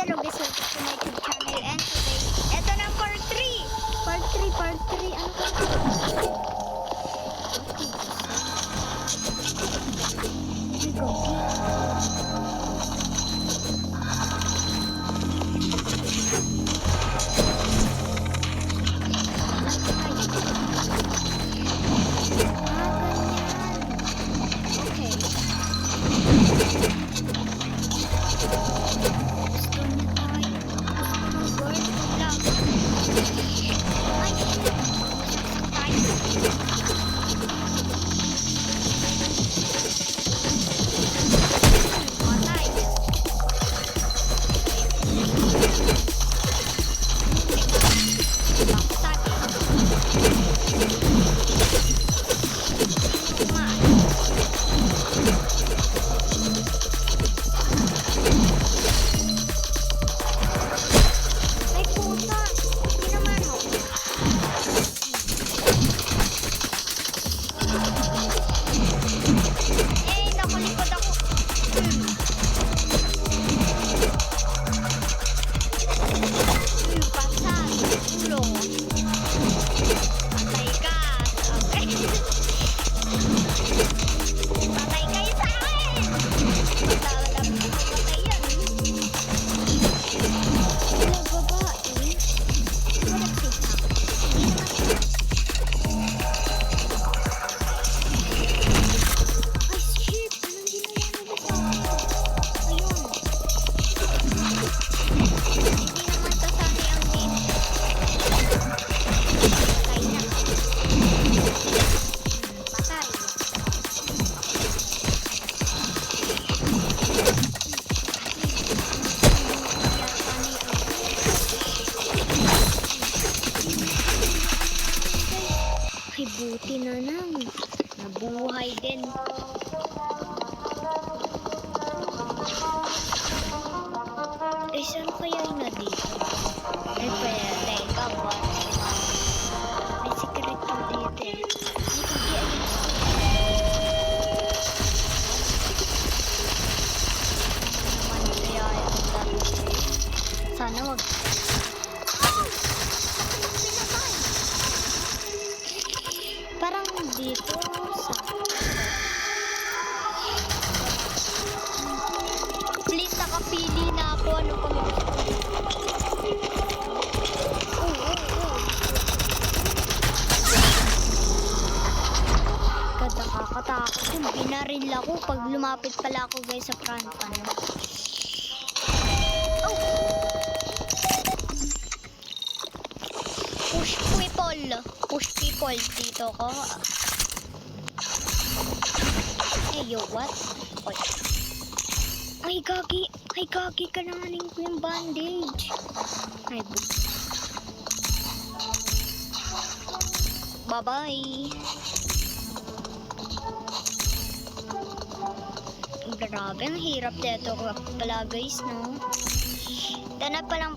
Hello guys, welcome to my YouTube channel and today, eto na part 3! Part 3, ano ba? Ay, gogi. Ay, buti na lang. Nabuhay din. Eh, saan kaya yun na dito? Ay, pwede. Teka, may secret to dito eh. Sana wag. Parang dito sa please nakapili na ako. Ano pa yung nakakatakot yung binaril ako pag lumapit pala ako guys sa front pan. Push people dito ko. Hey, yo, what? Oy. Ay, gagi ka naman yung bandage. Ay, bye-bye. Grabe, ang hirap dito pala guys, no? Ito na palang